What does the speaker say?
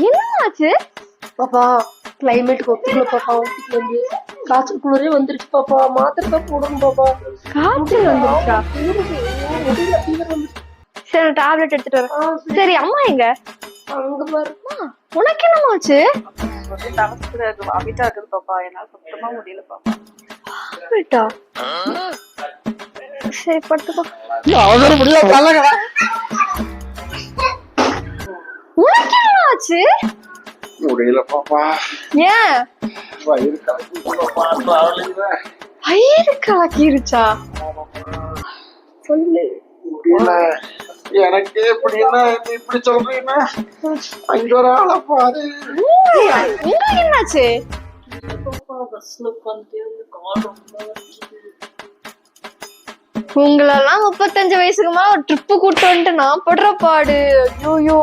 என்னாச்சு பாப்பா? கிளைமேட்டுக்கு ஒத்துக்கல பாப்பா. ஊட்டிக்கு வந்து காய்ச்சல் குளிரே வந்துருச்சு பாப்பா. மாத்திரை தான் போடணும் பாப்பா. காய்ச்சல் வந்துருச்சா? முடியல, fever வந்துருச்சு. சரி டேப்லெட் எடுத்துட்டு வரேன். சரி அம்மா எங்க? அங்க பாரு. உனக்கு என்னமாச்சு? வாமிட்டா இருக்குது பாப்பா. என்னால சுத்தமா முடியல பாப்பா. வாமிட்டா? சரி படுத்துக்கோ. அவசர முடியல தலகடா. உனக்கு என்னமாச்சு? முடியல பாப்பா. ஏன் வயிறு கலக்கி பாப்பா. டிராவலிங்ல வயிறு கலக்கிருச்சா? சொல்லு. முடியல. எனக்கு எப்படின்னா இப்படி சொல்றீங்கன்னா அங்க ஒரு ஆளை பாரு. உங்களுக்கு என்னாச்சு? பஸ்ல உட்காந்துட்டே வந்து கால் ரொம்ப உங்களெல்லாம் 35 வயசுக்கு மேல ஒரு ட்ரிப்பு கூட்டு வந்துட்டு நான் படுற பாடு. ஐயோ